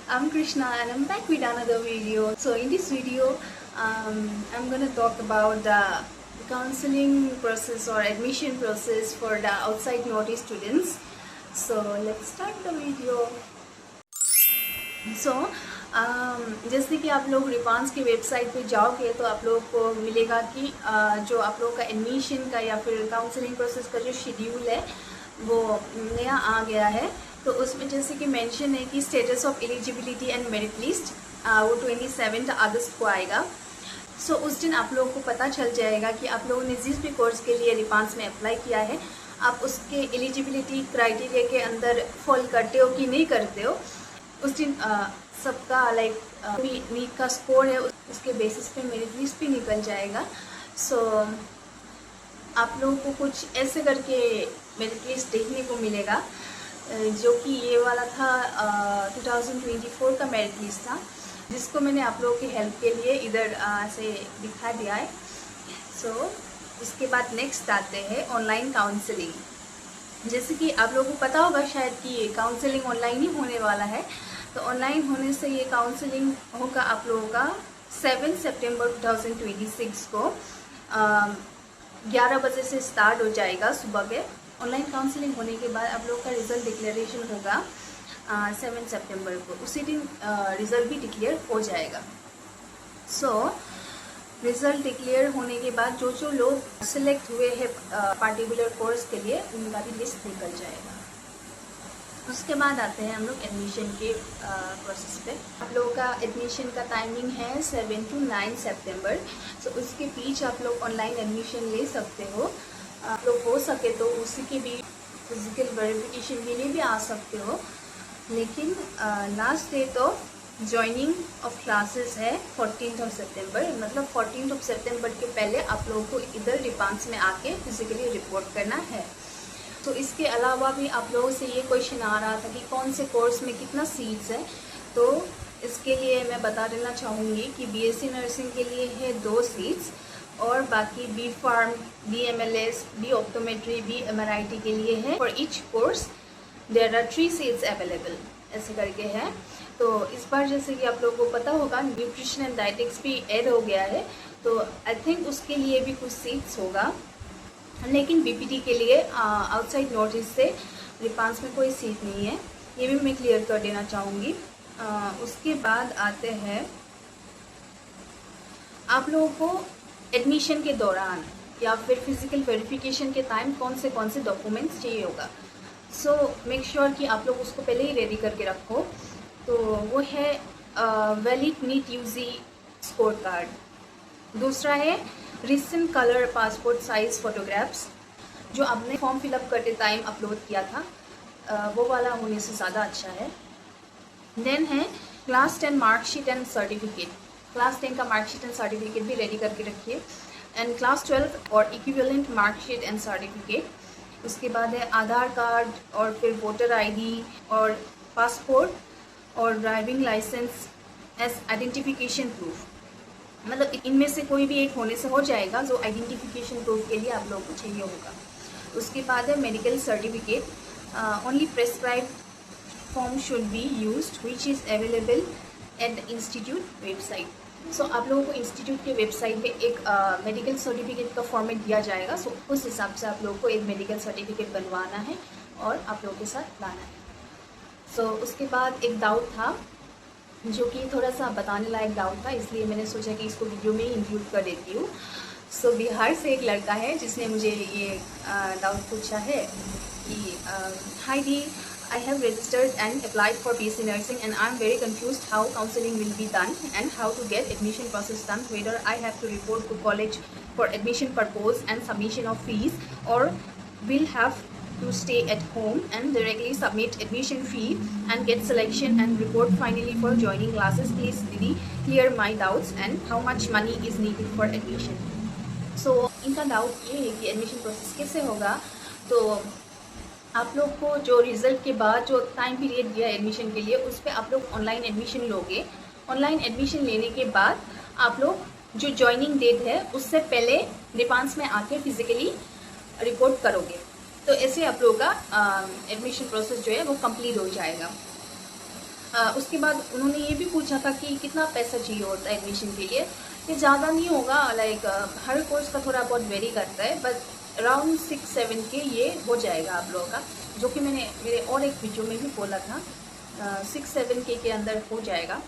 I'm Krishna and I'm back with another video. So in this video, I'm gonna talk about the counseling process or admission process for the outside Northeast students. So let's start the video. So जैसे कि आप लोग रिपांस की website पे जाओगे तो आप लोग को मिलेगा कि जो आप लोग का एडमिशन का या फिर काउंसलिंग प्रोसेस का जो शेड्यूल है वो नया आ गया है। तो उसमें जैसे कि मेंशन है कि status of eligibility and merit list वो 27 अगस्त को आएगा। सो उस दिन आप लोगों को पता चल जाएगा कि आप लोगों ने जिस भी कोर्स के लिए रिपांस में अप्लाई किया है आप उसके एलिजिबिलिटी क्राइटेरिया के अंदर फॉल करते हो कि नहीं करते हो। उस दिन सबका नीट का स्कोर है उसके बेसिस पे मेरिट लिस्ट भी निकल जाएगा। सो आप लोगों को कुछ ऐसे करके मेरिट लिस्ट देखने को मिलेगा जो कि ये वाला था 2024 का मेरिट लिस्ट था, जिसको मैंने आप लोगों की हेल्प के लिए इधर से दिखा दिया है। सो इसके बाद नेक्स्ट आते हैं ऑनलाइन काउंसलिंग। जैसे कि आप लोगों को पता होगा शायद कि ये काउंसलिंग ऑनलाइन ही होने वाला है। तो ऑनलाइन होने से ये काउंसलिंग होगा आप लोगों का 7 सितंबर 2026 को 11 बजे से स्टार्ट हो जाएगा सुबह के। ऑनलाइन काउंसलिंग होने के बाद आप लोग का रिज़ल्ट डिक्लेरेशन होगा 7 सितंबर को। उसी दिन रिज़ल्ट भी डिक्लेयर हो जाएगा। सो रिज़ल्ट डिक्लेयर होने के बाद जो जो लोग सिलेक्ट हुए हैं पार्टिकुलर कोर्स के लिए उनका भी लिस्ट निकल जाएगा। उसके बाद आते हैं हम लोग एडमिशन के प्रोसेस पे। आप लोगों का एडमिशन का टाइमिंग है 7 to 9 सितंबर। सो उसके बीच आप लोग ऑनलाइन एडमिशन ले सकते हो। आप लोग हो सके तो उसी के भी फिजिकल वेरिफिकेशन के लिए भी आ सकते हो, लेकिन last date of joining of classes है 14 सितंबर। मतलब 14 सितंबर के पहले आप लोगों को इधर रिपांस में आके फिजिकली रिपोर्ट करना है। तो इसके अलावा भी आप लोगों से ये क्वेश्चन आ रहा था कि कौन से कोर्स में कितना सीट्स है। तो इसके लिए मैं बता देना चाहूँगी कि बीएससी नर्सिंग के लिए है 2 सीट्स और बाकी B pharm, B MLS, B optometry, B MRIT के लिए है। For each course there are 3 seats available, ऐसे करके है। तो इस बार जैसे कि आप लोगों को पता होगा न्यूट्रिशन एंड डाइटिक्स भी ऐड हो गया है, तो आई थिंक उसके लिए भी कुछ सीट्स होगा। लेकिन बीपीटी के लिए आउटसाइड नॉर्थ ईस्ट से रिपांस में कोई सीट नहीं है, ये भी मैं क्लियर कर देना चाहूँगी। उसके बाद आते हैं आप लोगों को एडमिशन के दौरान या फिर फिजिकल वेरिफिकेशन के टाइम कौन से डॉक्यूमेंट्स चाहिए होगा। सो मेक श्योर कि आप लोग उसको पहले ही रेडी करके रखो। तो वो है valid NEET UG score card. दूसरा है recent colour passport size photographs, जो आपने फॉर्म फिलअप करते टाइम अपलोड किया था वो वाला होने से ज़्यादा अच्छा है। देन है class 10 marksheet and certificate. Class 10 का मार्कशीट एंड सर्टिफिकेट भी रेडी करके रखिए। एंड क्लास 12 और इक्विवेलेंट मार्कशीट एंड सर्टिफिकेट। उसके बाद है आधार कार्ड और फिर वोटर आईडी और पासपोर्ट और driving licence as identification proof. मतलब इनमें से कोई भी एक होने से हो जाएगा जो आइडेंटिफिकेशन प्रूफ के लिए आप लोगों को चाहिए होगा। उसके बाद है medical certificate. Only prescribe form should be used which is available at the institute website. So आप लोगों को इंस्टीट्यूट के वेबसाइट पे एक मेडिकल सर्टिफिकेट का फॉर्मेट दिया जाएगा। सो उस हिसाब से आप लोगों को एक मेडिकल सर्टिफिकेट बनवाना है और आप लोगों के साथ लाना है। सो उसके बाद एक डाउट था जो कि थोड़ा सा बताने लायक डाउट था, इसलिए मैंने सोचा कि इसको वीडियो में ही इंक्लूड कर देती हूँ। सो बिहार से एक लड़का है जिसने मुझे ये डाउट पूछा है कि हाय दी, I have registered and applied for BSc Nursing and I am very confused how counseling will be done and how to get admission process done, whether I have to report to college for admission purpose and submission of fees or will have to stay at home and directly submit admission fee and get selection and report finally for joining classes. Please Didi clear my doubts and how much money is needed for admission. So इनका doubt ये है कि admission process कैसे होगा। तो आप लोग को जो रिज़ल्ट के बाद जो टाइम पीरियड दिया एडमिशन के लिए उस पर आप लोग ऑनलाइन एडमिशन लोगे। ऑनलाइन एडमिशन लेने के बाद आप लोग जो जॉइनिंग डेट है उससे पहले रिपांस में आके फिजिकली रिपोर्ट करोगे। तो ऐसे आप लोगों का एडमिशन प्रोसेस जो है वो कंप्लीट हो जाएगा। उसके बाद उन्होंने ये भी पूछा था कि कितना पैसा चाहिए होता है एडमिशन के लिए। ये ज़्यादा नहीं होगा, लाइक हर कोर्स का थोड़ा बहुत वेरी करता है, बट अराउंड 6-7 के ये हो जाएगा आप लोगों का, जो कि मैंने मेरे और एक वीडियो में भी बोला था, 6-7 के अंदर हो जाएगा।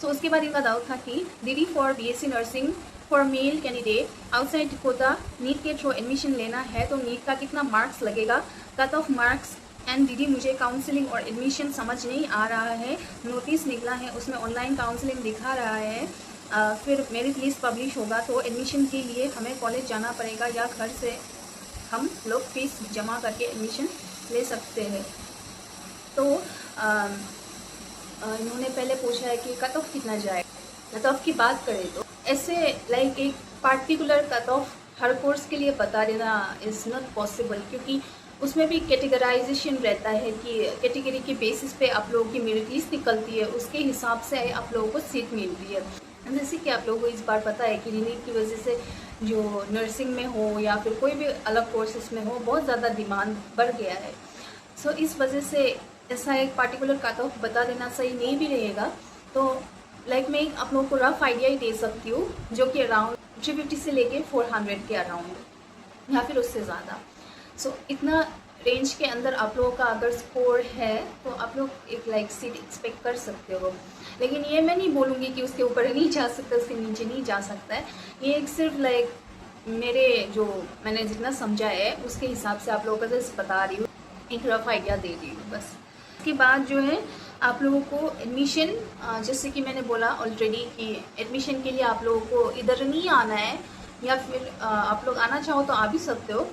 तो उसके बाद इनका डाउट था कि दीदी for BSc nursing for male candidate outside quota NEET के थ्रू एडमिशन लेना है तो नीट का कितना मार्क्स लगेगा, कट ऑफ मार्क्स। एंड दीदी मुझे काउंसलिंग और एडमिशन समझ नहीं आ रहा है, नोटिस निकला है उसमें ऑनलाइन काउंसलिंग दिखा रहा है, फिर मेरिट लिस्ट पब्लिश होगा तो एडमिशन के लिए हमें कॉलेज जाना पड़ेगा या घर से हम लोग फीस जमा करके एडमिशन ले सकते हैं। तो इन्होंने पहले पूछा है कि कट ऑफ कितना जाएगा। कट ऑफ की बात करें तो ऐसे लाइक एक particular cut of her course के लिए बता देना इज़ नॉट पॉसिबल, क्योंकि उसमें भी कैटेगराइजेशन रहता है कि कैटेगरी के बेसिस पे आप लोगों की मेरिट लिस्ट निकलती है, उसके हिसाब से आप लोगों को सीट मिलती है। जैसे कि आप लोगों को इस बार पता है कि नीट की वजह से जो नर्सिंग में हो या फिर कोई भी अलग कोर्सेज में हो बहुत ज़्यादा डिमांड बढ़ गया है। सो इस वजह से ऐसा एक पार्टिकुलर कट ऑफ बता देना सही नहीं भी रहेगा। तो लाइक मैं आप लोगों को रफ आइडिया ही दे सकती हूँ, जो कि अराउंड 350 से लेके 400 के अराउंड या फिर उससे ज़्यादा। सो इतना रेंज के अंदर आप लोगों का अगर स्कोर है तो आप लोग एक लाइक सीट एक्सपेक्ट कर सकते हो। लेकिन ये मैं नहीं बोलूँगी कि उसके ऊपर नहीं जा सकता, उसके नीचे नहीं जा सकता है। ये एक सिर्फ लाइक मेरे जो मैंने जितना समझा है उसके हिसाब से आप लोगों को जस्ट बता रही हूँ, एक रफ आइडिया दे रही हूँ बस। उसके बाद जो है आप लोगों को एडमिशन, जैसे कि मैंने बोला ऑलरेडी कि एडमिशन के लिए आप लोगों को इधर नहीं आना है, या फिर आप लोग आना चाहो तो आ भी सकते हो।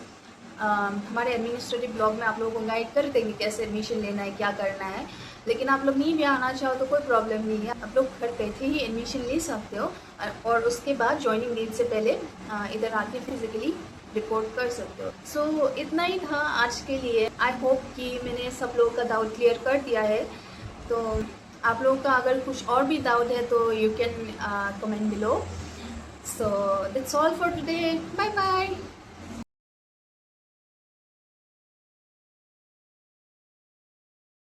हमारे एडमिनिस्ट्रेटिव ब्लॉग में आप लोगों को गाइड कर देंगे कैसे एडमिशन लेना है, क्या करना है। लेकिन आप लोग नहीं भी आना चाहो तो कोई प्रॉब्लम नहीं है, आप लोग घर बैठे ही एडमिशन ले सकते हो और उसके बाद ज्वाइनिंग डेट से पहले इधर आके फिजिकली रिपोर्ट कर सकते हो। सो इतना ही था आज के लिए। आई होप कि मैंने सब लोगों का डाउट क्लियर कर दिया है। तो आप लोगों का अगर कुछ और भी डाउट है तो you can comment below. So that's all for today, bye bye.